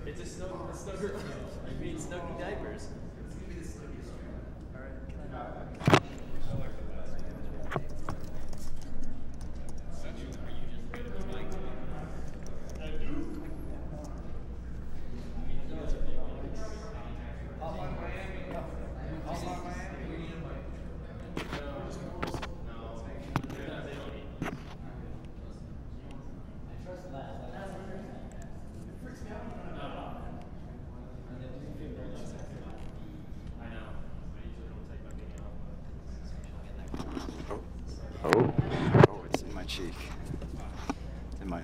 It's a snugger. You mean snuggy diapers? Oh, it's in my cheek. It's in my...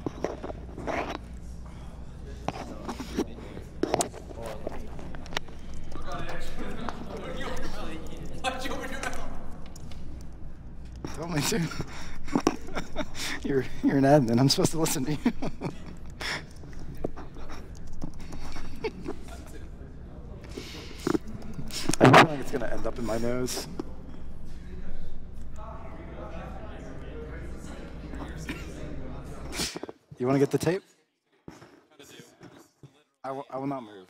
Tell me to. You're an admin. I'm supposed to listen to you. I have a feeling it's going to end up in my nose. You want to get the tape? I will not move.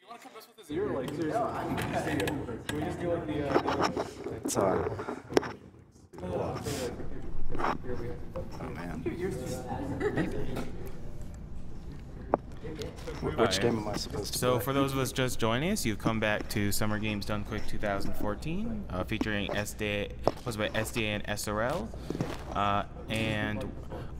You want to come mess with his ear? Like, seriously. Can we just do like the... It's oh man. Maybe. Which game am I supposed to play? For those of us just joining us, you've come back to Summer Games Done Quick 2014, featuring SDA, hosted by SDA and SRL, and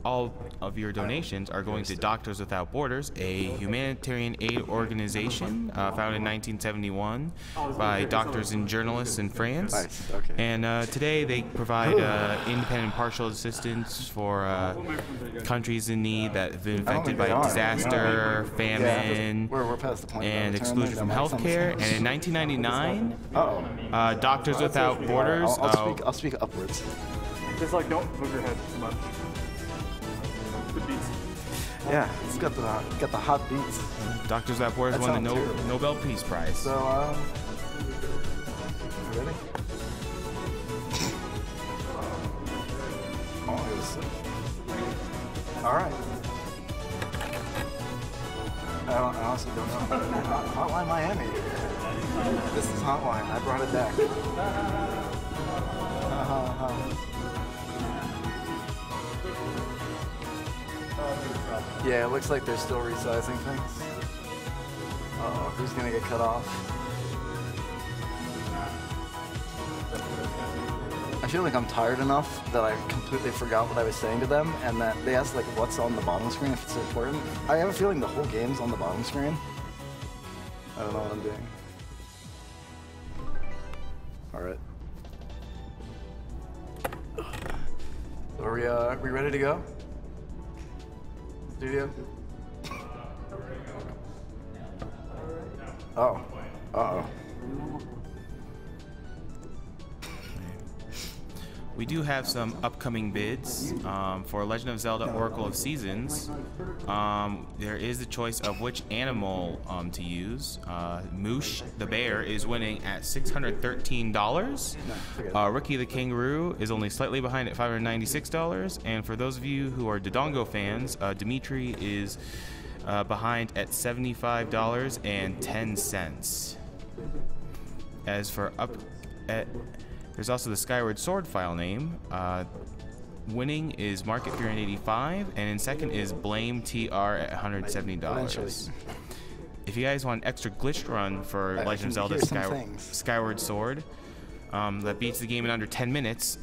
all of your donations are going to Doctors Without Borders, a humanitarian aid organization founded in 1971 by doctors and journalists in France. Nice. Okay. And today they provide independent and partial assistance for countries in need that have been affected by disaster, famine, we're past the point and exclusion from healthcare. And in 1999, Doctors Without Borders. I'll speak upwards. Just like, don't move your head too much. The beats. Yeah, it's got the hot beats. Doctors Without Borders won the Nobel Peace Prize. So, you ready? All right. I honestly don't know. Hotline Miami. This is Hotline. I brought it back. Yeah, it looks like they're still resizing things. Uh-oh, who's gonna get cut off? I feel like I'm tired enough that I completely forgot what I was saying to them, and that they asked like what's on the bottom screen if it's important. I have a feeling the whole game's on the bottom screen. I don't know what I'm doing. Alright. So are we ready to go? Studio? Oh. Uh-oh. We do have some upcoming bids for Legend of Zelda Oracle of Seasons. There is the choice of which animal to use. Moosh the bear is winning at $613. Ricky the kangaroo is only slightly behind at $596. And for those of you who are Dodongo fans, Dimitri is behind at $75.10. As for there's also the Skyward Sword file name. Winning is Mark at $385, and in second is Blame TR at $170. If you guys want an extra glitched run for Legend of Zelda Skyward Sword that beats the game in under 10 minutes,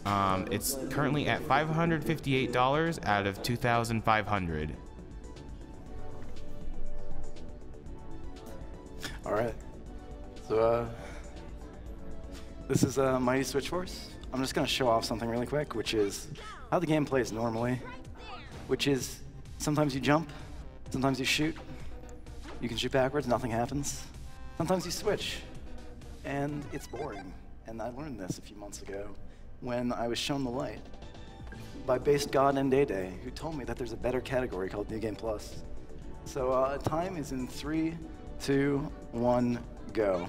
it's currently at $558 out of $2,500. All right. So, this is Mighty Switch Force. I'm just going to show off something really quick, which is how the game plays normally, which is sometimes you jump, sometimes you shoot. You can shoot backwards, nothing happens. Sometimes you switch, and it's boring. And I learned this a few months ago when I was shown the light by Based God and Day, who told me that there's a better category called New Game Plus. So time is in 3, 2, 1, go.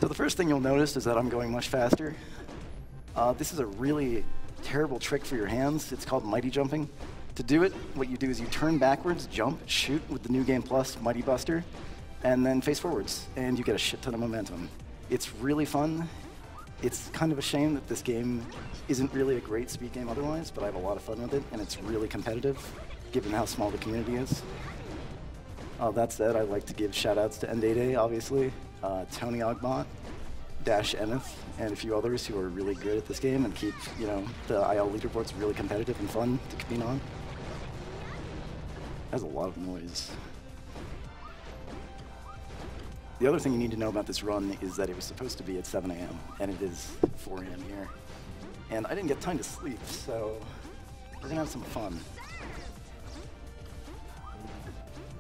So the first thing you'll notice is that I'm going much faster. This is a really terrible trick for your hands. It's called mighty jumping. To do it, what you do is you turn backwards, jump, shoot with the New Game Plus Mighty Buster, and then face forwards, and you get a shit ton of momentum. It's really fun. It's kind of a shame that this game isn't really a great speed game otherwise, but I have a lot of fun with it, and it's really competitive, given how small the community is. That said, I'd like to give shout-outs to Ndede, obviously, Tony Ogbot, Dash Emmeth, and a few others who are really good at this game and keep, you know, the IL leaderboards really competitive and fun to compete on. That's a lot of noise. The other thing you need to know about this run is that it was supposed to be at 7 a.m. and it is 4 a.m. here. And I didn't get time to sleep, so we're gonna have some fun.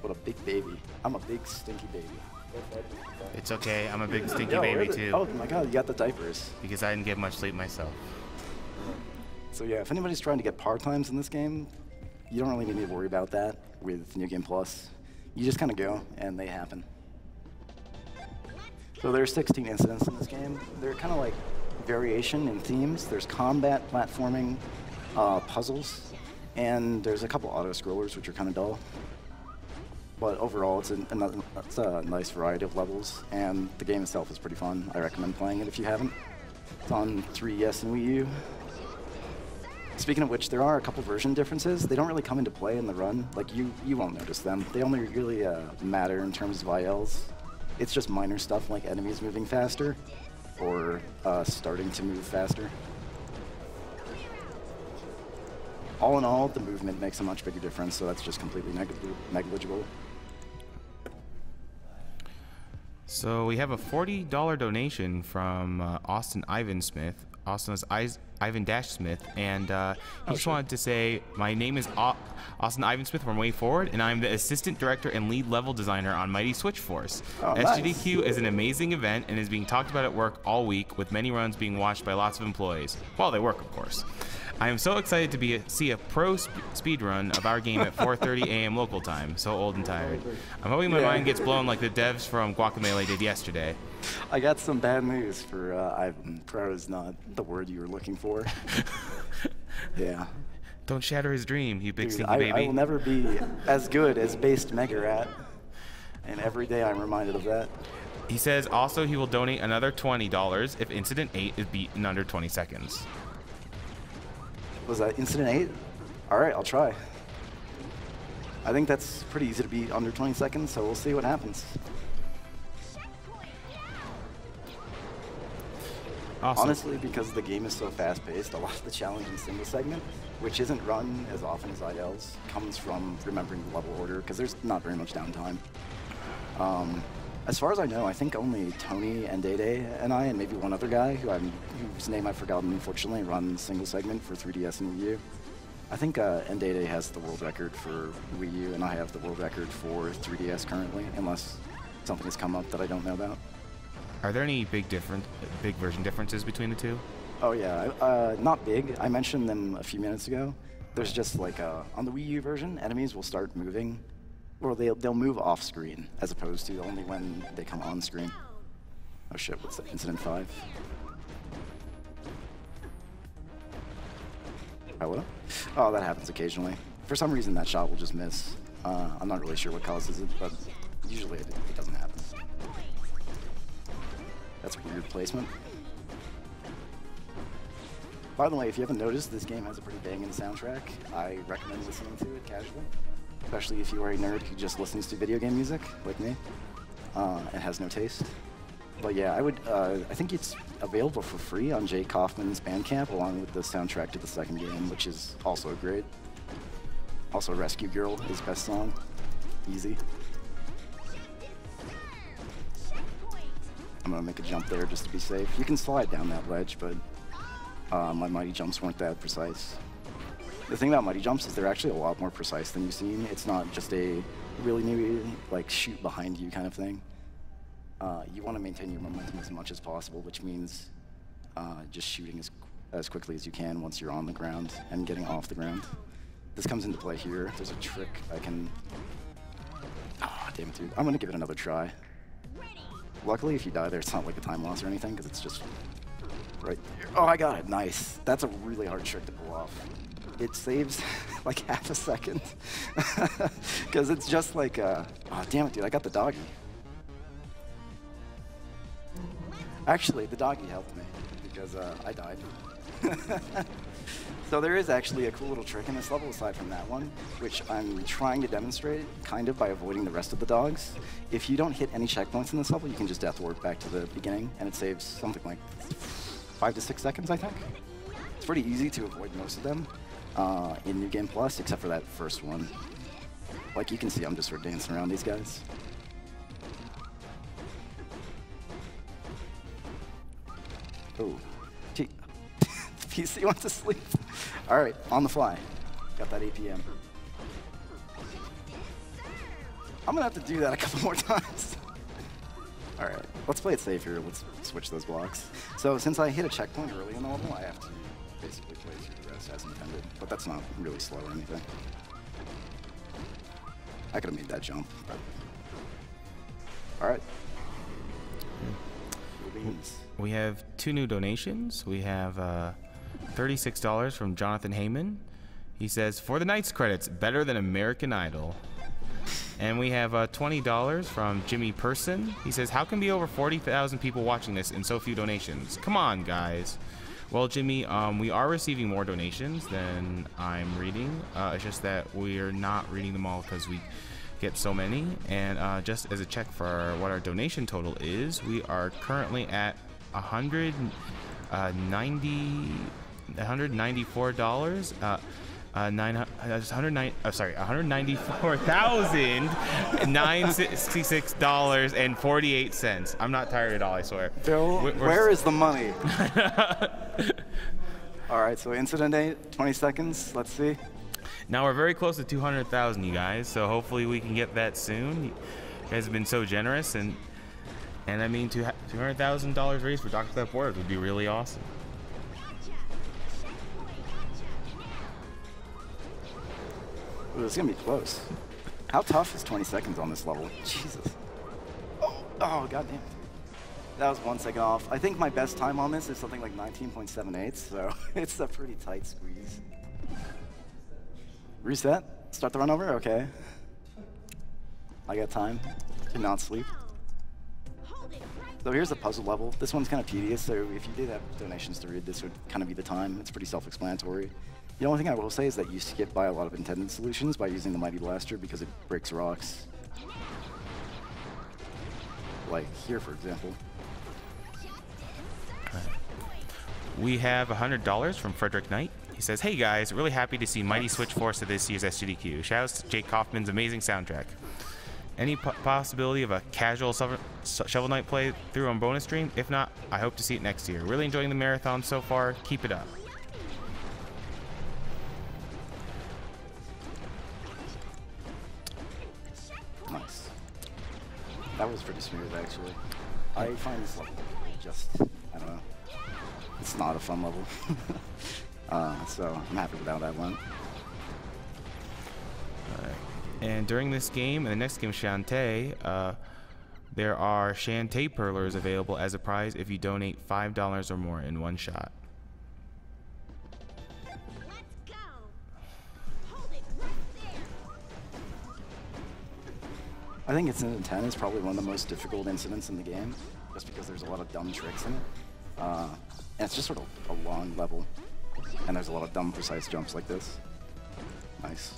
What a big baby. I'm a big stinky baby. It's okay, I'm a big stinky baby too. Oh my god, you got the diapers. Because I didn't get much sleep myself. So yeah, if anybody's trying to get par times in this game, you don't really need to worry about that with New Game Plus. You just kind of go, and they happen. So there's 16 incidents in this game. They're kind of like variation in themes. There's combat, platforming, puzzles, and there's a couple auto-scrollers, which are kind of dull. But overall, it's a nice variety of levels, and the game itself is pretty fun. I recommend playing it if you haven't. It's on 3DS and Wii U. Speaking of which, there are a couple version differences. They don't really come into play in the run. Like, you won't notice them. They only really matter in terms of ILs. It's just minor stuff like enemies moving faster, or starting to move faster. All in all, the movement makes a much bigger difference, so that's just completely negligible. So we have a $40 donation from Austin Ivan Smith. Austin is Ivan Dash Smith, and he just wanted to say, my name is Austin Ivan Smith from Way Forward, and I'm the assistant director and lead level designer on Mighty Switch Force. Oh, SGDQ nice. is an amazing event and is being talked about at work all week, with many runs being watched by lots of employees. While they work, of course. I am so excited to see a pro speed run of our game at 4:30 a.m. local time. So old and tired. I'm hoping my mind gets blown like the devs from Guacamelee did yesterday. I got some bad news for Ivan. Pro is not the word you were looking for. Yeah. Don't shatter his dream, you big Dude, stinky baby. I will never be as good as Based Mega Rat, and every day I'm reminded of that. He says also he will donate another $20 if Incident 8 is beat in under 20 seconds. Was that Incident 8? All right, I'll try. I think that's pretty easy to beat under 20 seconds, so we'll see what happens. Awesome. Honestly, because the game is so fast-paced, a lot of the challenge in single segment, which isn't run as often as ILs, comes from remembering the level order, because there's not very much downtime. As far as I know, I think only Tony and Ndede and I, and maybe one other guy whose name I've forgotten, unfortunately, run single segment for 3DS and Wii U. I think Ndede has the world record for Wii U, and I have the world record for 3DS currently, unless something has come up that I don't know about. Are there any big version differences between the two? Oh yeah, not big. I mentioned them a few minutes ago. There's just like, on the Wii U version, enemies will start moving, or they'll move off screen, as opposed to only when they come on screen. Oh shit, what's that, Incident 5? Hello? Oh, that happens occasionally. For some reason, that shot will just miss. I'm not really sure what causes it, but usually it doesn't happen. That's weird placement. By the way, if you haven't noticed, this game has a pretty banging soundtrack. I recommend listening to it casually, especially if you are a nerd who just listens to video game music, like me, and has no taste. But yeah, I think it's available for free on Jake Kaufman's Bandcamp, along with the soundtrack to the second game, which is also great. Also, Rescue Girl, his best song. Easy. I'm gonna make a jump there just to be safe. You can slide down that ledge, but my mighty jumps weren't that precise. The thing about mighty jumps is they're actually a lot more precise than you've seen. It's not just a really new, like, shoot behind you kind of thing. You want to maintain your momentum as much as possible, which means just shooting as quickly as you can once you're on the ground and getting off the ground. This comes into play here. There's a trick I can... Oh, damn it, dude. I'm gonna give it another try. Luckily, if you die there, it's not like a time loss or anything, because it's just right there. Oh, I got it. Nice. That's a really hard trick to pull off. It saves like half a second. Because it's just like, oh, damn it, dude. I got the doggy. Actually, the doggy helped me because I died. So there is actually a cool little trick in this level aside from that one, which I'm trying to demonstrate kind of by avoiding the rest of the dogs. If you don't hit any checkpoints in this level, you can just death warp back to the beginning, and it saves something like 5 to 6 seconds, I think. It's pretty easy to avoid most of them in New Game Plus, except for that first one. Like you can see, I'm just sort of dancing around these guys. Oh, gee. PC went to sleep. All right, on the fly. Got that APM. I'm gonna have to do that a couple more times. All right, let's play it safe here. Let's switch those blocks. So since I hit a checkpoint early in the level, I have to basically play through the rest as intended, but that's not really slow or anything. I could have made that jump, but. All right. We have 2 new donations. We have $36 from Jonathan Heyman. He says, for the Knights credits, better than American Idol. And we have $20 from Jimmy Person. He says, how can be over 40,000 people watching this and so few donations? Come on, guys. Well, Jimmy, we are receiving more donations than I'm reading. It's just that we're not reading them all because we get so many. And just as a check for what our donation total is, we are currently at $194. $194,966.48. I'm not tired at all, I swear. Bill, where is the money? All right, so incident date, 20 seconds. Let's see. Now we're very close to 200,000, you guys. So hopefully we can get that soon. You guys have been so generous, and I mean, $200,000 raised for Dr. Without Borders would be really awesome. Ooh, it's gonna be close. How tough is 20 seconds on this level? Jesus. Oh, goddamn. That was 1 second off. I think my best time on this is something like 19.78, so it's a pretty tight squeeze. Reset? Start the run over? Okay. I got time to not sleep. So here's the puzzle level. This one's kind of tedious, so if you did have donations to read, this would kind of be the time. It's pretty self-explanatory. The only thing I will say is that you skip by a lot of intended solutions by using the Mighty Blaster because it breaks rocks. Like here, for example. We have $100 from Frederick Knight. He says, hey guys, really happy to see Mighty switch force to this year's SGDQ. Shoutouts to Jake Kaufman's amazing soundtrack. Any possibility of a casual Shovel Knight play through on bonus stream? If not, I hope to see it next year. Really enjoying the marathon so far. Keep it up. Nice. That was pretty smooth, actually. I find this level just, I don't know, it's not a fun level. So I'm happy with how that went. Alright. And during this game, and the next game, Shantae, there are Shantae Perlers available as a prize if you donate $5 or more in one shot. I think Incident 10 is probably one of the most difficult incidents in the game, just because there's a lot of dumb tricks in it. And it's just sort of a long level, and there's a lot of dumb, precise jumps like this. Nice.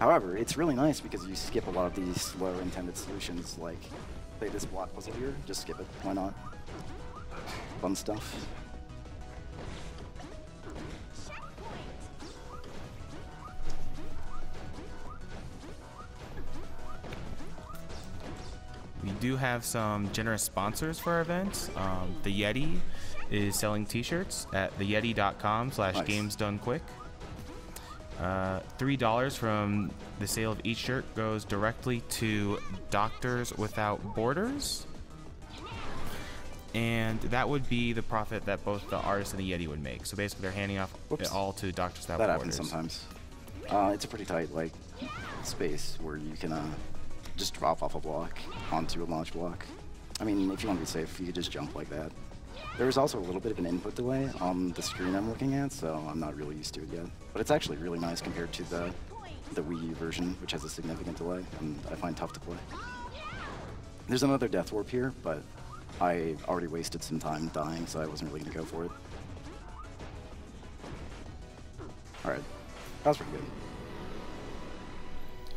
However, it's really nice because you skip a lot of these slow intended solutions, like, say this block puzzle here, just skip it, why not? Fun stuff. We do have some generous sponsors for our events. The Yeti is selling t-shirts at theyeti.com/gamesdonequick. $3 from the sale of each shirt goes directly to Doctors Without Borders. And that would be the profit that both the artist and the Yeti would make. So basically they're handing off it all to Doctors Without Borders. That happens sometimes. It's a pretty tight, like, space where you can just drop off a block onto a launch block. I mean, if you want to be safe, you could just jump like that. There was also a little bit of an input delay on the screen I'm looking at, so I'm not really used to it yet. But it's actually really nice compared to the Wii U version, which has a significant delay, and I find tough to play. There's another Death Warp here, but I already wasted some time dying, so I wasn't really going to go for it. Alright, that was pretty good.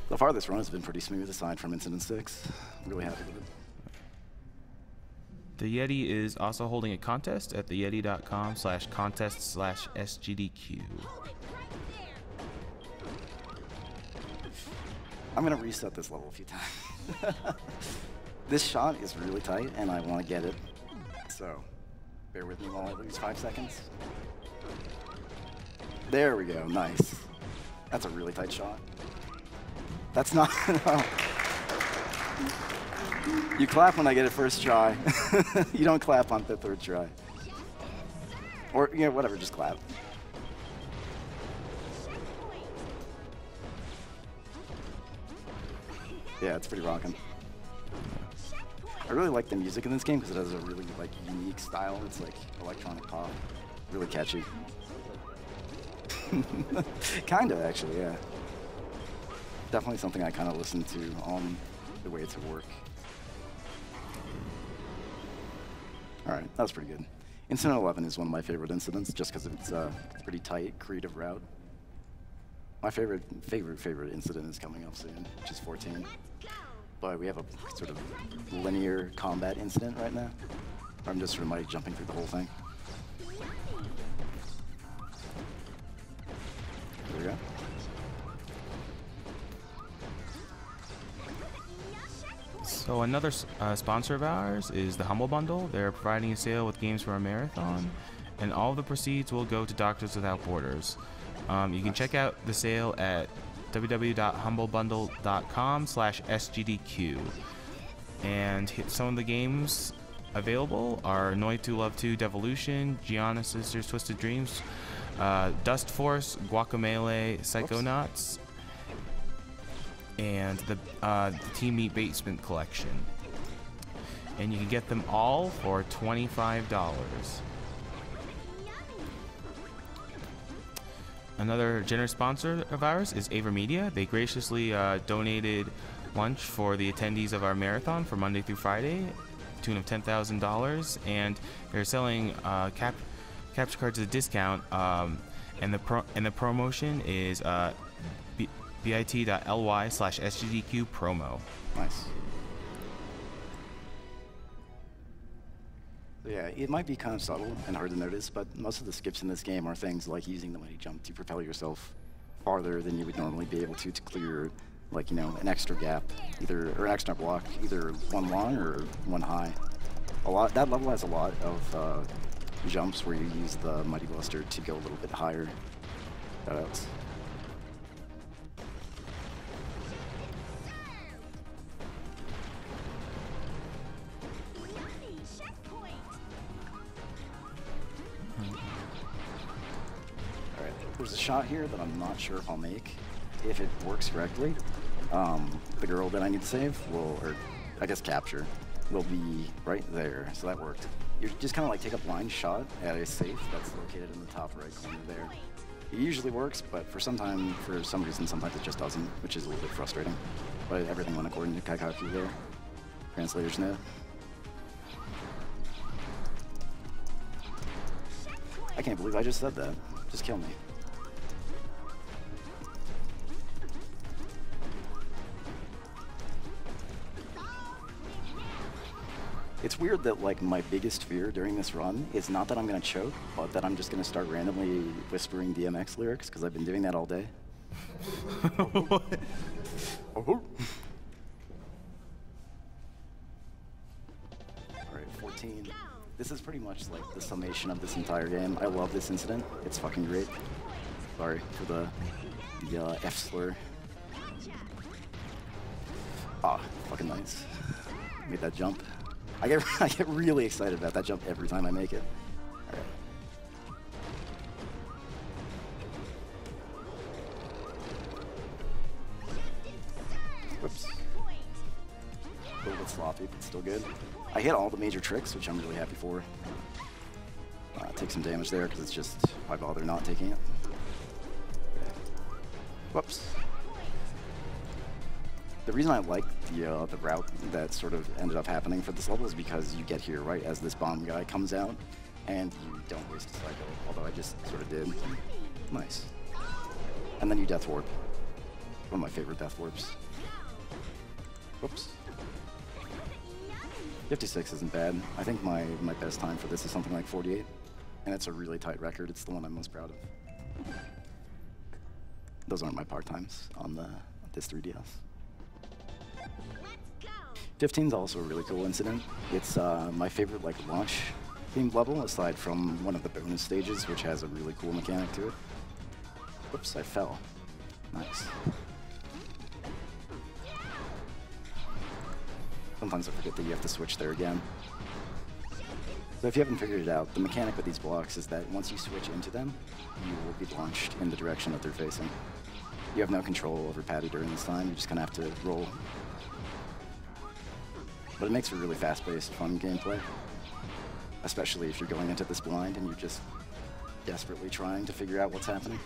So far this run has been pretty smooth, aside from Incident 6. I'm really happy with it. The Yeti is also holding a contest at theyeti.com/contest/SGDQ. I'm going to reset this level a few times. This shot is really tight, and I want to get it. So, bear with me while I lose 5 seconds. There we go, nice. That's a really tight shot. That's not... You clap when I get it first try. You don't clap on the 3rd try. Or, you know, whatever, just clap. Yeah, it's pretty rockin'. I really like the music in this game because it has a really like unique style. It's like electronic pop, really catchy. Kinda, actually, yeah. Definitely something I kind of listen to on the way to work. All right, that was pretty good. Incident 11 is one of my favorite incidents just because it's a pretty tight, creative route. My favorite incident is coming up soon, which is 14. But we have a sort of linear combat incident right now. I'm just sort of like jumping through the whole thing. There we go. So another sponsor of ours is the Humble Bundle. They're providing a sale with games for a marathon, and all of the proceeds will go to Doctors Without Borders. You can check out the sale at www.humblebundle.com/SGDQ. And some of the games available are Noi 2 Love 2 Devolution, Gianna Sisters Twisted Dreams, Dust Force, Guacamelee, Psychonauts, and the Team Meat Basement Collection. And you can get them all for $25. Another generous sponsor of ours is Aver Media. They graciously donated lunch for the attendees of our marathon for Monday through Friday, tune of $10,000, and they're selling capture cards at a discount. And the promotion is bit.ly/SGDQ promo. Nice. Yeah, it might be kind of subtle and hard to notice, but most of the skips in this game are things like using the mighty jump to propel yourself farther than you would normally be able to clear, like, you know, an extra gap, or an extra block, either one long or one high. That level has a lot of jumps where you use the mighty buster to go a little bit higher. Shoutouts. There's a shot here that I'm not sure if I'll make. If it works correctly, the girl that I need to save will, or I guess capture, will be right there. So that worked. You just kind of like take a blind shot at a safe that's located in the top right corner there. It usually works, but for some reason, sometimes it just doesn't, which is a little bit frustrating. But everything went according to Kaikaku there. Translator's note. I can't believe I just said that. Just kill me. It's weird that, like, my biggest fear during this run is not that I'm going to choke, but that I'm just going to start randomly whispering DMX lyrics, because I've been doing that all day. What? Oh. Alright, 14. This is pretty much, like, the summation of this entire game. I love this incident. It's fucking great. Sorry for the F-slur. Ah, fucking nice. Made that jump. I get really excited about that jump every time I make it. All right. Whoops. A little bit sloppy, but still good. I hit all the major tricks, which I'm really happy for. take some damage there because it's just, why bother not taking it? Whoops. The reason I like the route that sort of ended up happening for this level is because you get here right as this bomb guy comes out, and you don't waste a cycle, although I just sort of did. Nice. And then you death warp. One of my favorite death warps. Whoops. 56 isn't bad. I think my best time for this is something like 48, and it's a really tight record. It's the one I'm most proud of. Those aren't my park times on this 3DS. 15 is also a really cool incident. It's my favorite like launch themed level, aside from one of the bonus stages, which has a really cool mechanic to it. Whoops, I fell. Nice. Sometimes I forget that you have to switch there again. So if you haven't figured it out, the mechanic with these blocks is that once you switch into them, you will be launched in the direction that they're facing. You have no control over Patty during this time, you just kind of have to roll. But it makes for really fast-paced, fun gameplay. Especially if you're going into this blind and you're just desperately trying to figure out what's happening.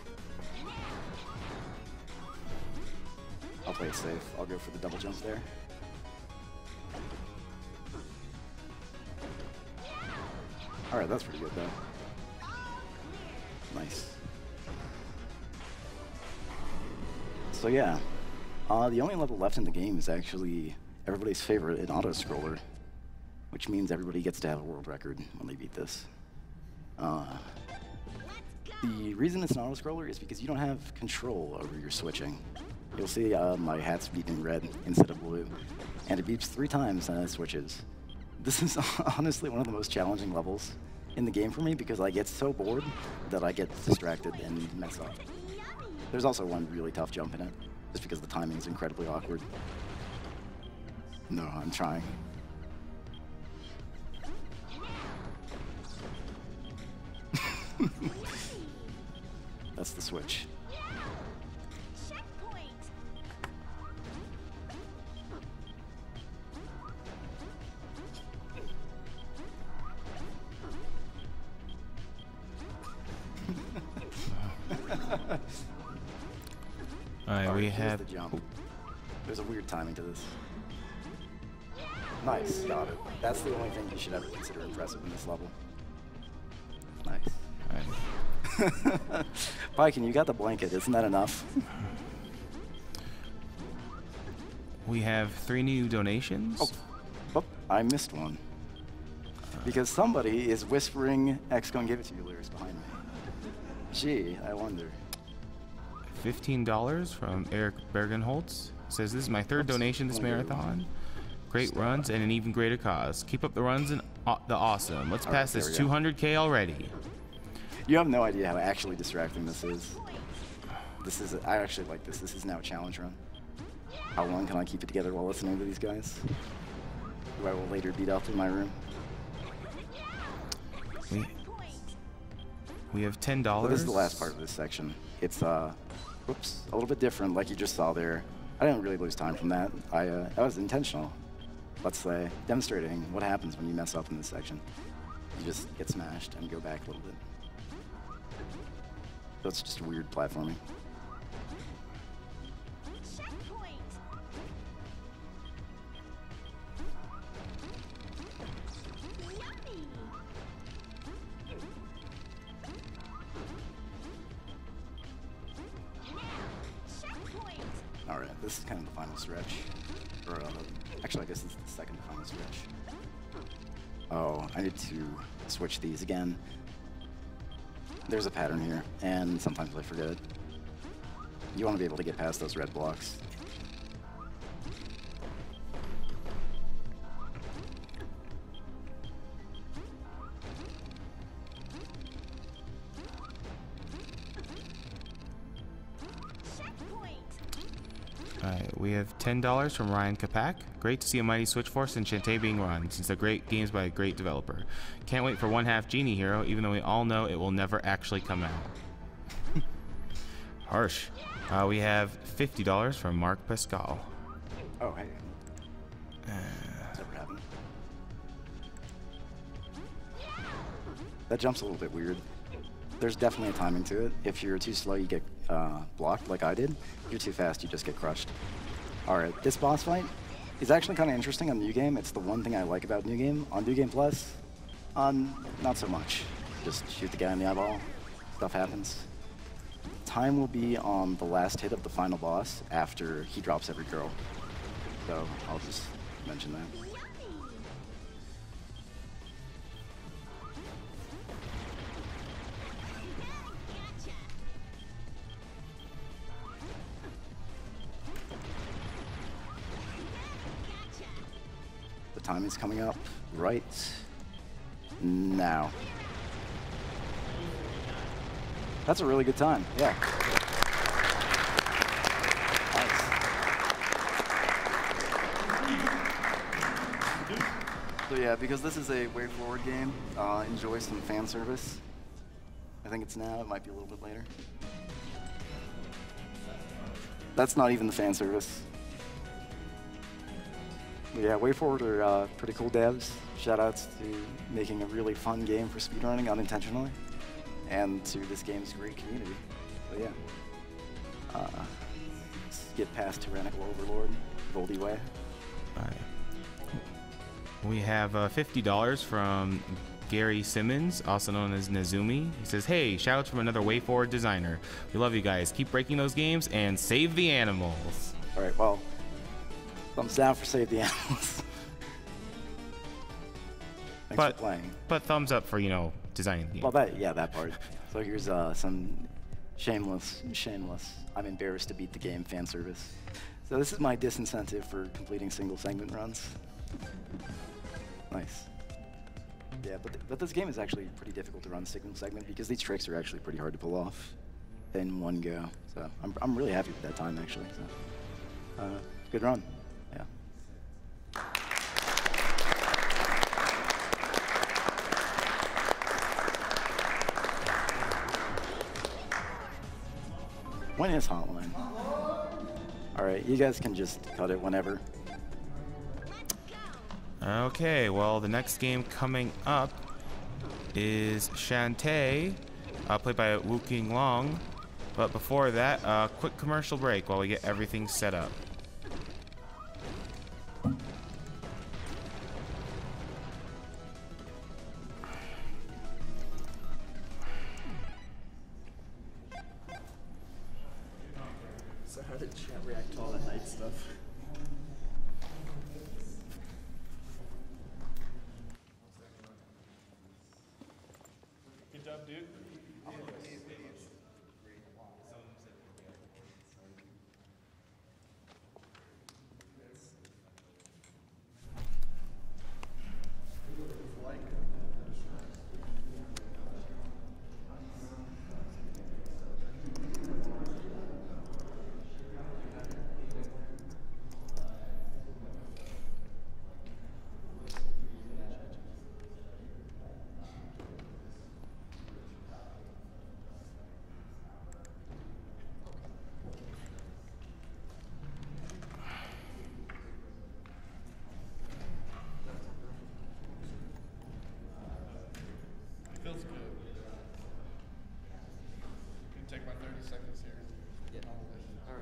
I'll play it safe. I'll go for the double jump there. Alright, that's pretty good though. Nice. So yeah, the only level left in the game is actually everybody's favorite, an auto-scroller, which means everybody gets to have a world record when they beat this. The reason it's an auto-scroller is because you don't have control over your switching. You'll see my hat's beeping red instead of blue, and it beeps 3 times and it switches. This is honestly one of the most challenging levels in the game for me because I get so bored that I get distracted and mess up. There's also one really tough jump in it, just because the timing is incredibly awkward. No, I'm trying. That's the switch. Alright, we have the jump. There's a weird timing to this. Nice, got it. That's the only thing you should ever consider impressive in this level. Nice. Alright. Viking, you got the blanket, isn't that enough? We have 3 new donations. Oh, I missed one. Because somebody is whispering X gonna give it to you lyrics behind me. Gee, I wonder. $15 from Eric Bergenholtz. Says, this is my 3rd donation this marathon. Great runs and an even greater cause. Keep up the runs and the awesome. Let's pass this 200K already. You have no idea how actually distracting this is. I actually like this. This is now a challenge run. How long can I keep it together while listening to these guys? Who I will later beat up in my room. We have $10. So this is the last part of this section. It's whoops, a little bit different, like you just saw there. I didn't really lose time from that. That was intentional. Let's say, demonstrating what happens when you mess up in this section. You just get smashed and go back a little bit. So it's just weird platforming. Alright, this is kind of the final stretch. Or, actually, I guess this is the second to final stretch. Oh, I need to switch these again. There's a pattern here, and sometimes I forget it. You want to be able to get past those red blocks. Alright, we have $10 from Ryan Kapak. Great to see a mighty Switch Force and Shantae being run, since they're great games by a great developer. Can't wait for 1/2 Genie Hero, even though we all know it will never actually come out. Harsh. We have $50 from Mark Pascal. Oh, hey. Never happened. that jump's a little bit weird. There's definitely a timing to it. If you're too slow, you get blocked like I did. If you're too fast, you just get crushed. All right, this boss fight is actually kind of interesting on New Game. It's the one thing I like about New Game. On New Game Plus, not so much. Just shoot the guy in the eyeball, stuff happens. Time will be on the last hit of the final boss after he drops every girl. So I'll just mention that. The time is coming up right now. That's a really good time, yeah. Nice. So yeah, because this is a way forward game, enjoy some fan service. I think it's now, it might be a little bit later. That's not even the fan service. But yeah, Way Forward are pretty cool devs. Shoutouts to making a really fun game for speedrunning unintentionally, and to this game's great community. So yeah, let's get past Tyrannical Overlord, Voldy Way. All right. We have $50 from Gary Simmons, also known as Nazumi. He says, hey, shoutouts from another Way Forward designer. We love you guys. Keep breaking those games and save the animals. All right, well, thumbs down for Save the Animals. Thanks for playing. But thumbs up for, you know, designing the game. Well, that part. So here's some shameless, I'm embarrassed to beat the game fan service. So this is my disincentive for completing single segment runs. Nice. Yeah, but this game is actually pretty difficult to run single segment because these tricks are actually pretty hard to pull off in one go. So I'm really happy with that time actually. So good run. Yeah. When is Hotline? All right, you guys can just cut it whenever. Okay, well, the next game coming up is Shantae, played by Wu King Long. But before that, quick commercial break while we get everything set up. So how did chat react to all that night stuff? Good job, Duke. Feels good. You can take my 30 seconds here. Yeah. All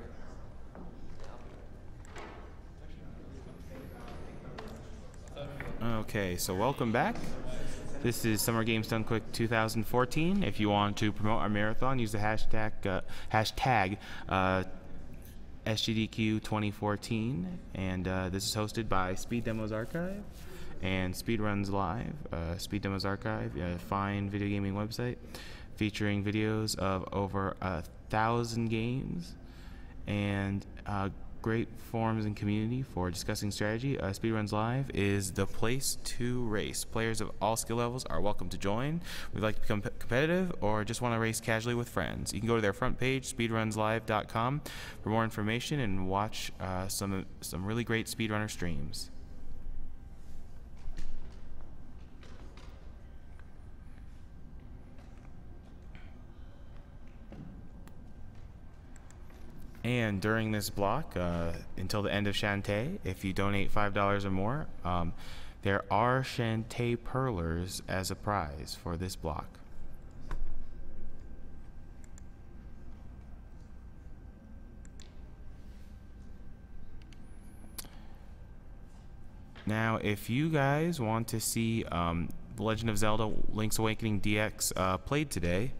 right. Okay, so welcome back. This is Summer Games Done Quick 2014. If you want to promote our marathon, use the hashtag SGDQ2014. And this is hosted by Speed Demos Archive and Speedruns Live. Speed Demos Archive, a fine video gaming website featuring videos of over 1,000 games and great forums and community for discussing strategy. Speedruns Live is the place to race. Players of all skill levels are welcome to join. We'd like to become competitive or just want to race casually with friends. You can go to their front page, speedrunslive.com, for more information and watch some really great speedrunner streams. And during this block, until the end of Shantae, if you donate $5 or more, There are Shantae Pearlers as a prize for this block. Now, if you guys want to see The Legend of Zelda Link's Awakening DX played today,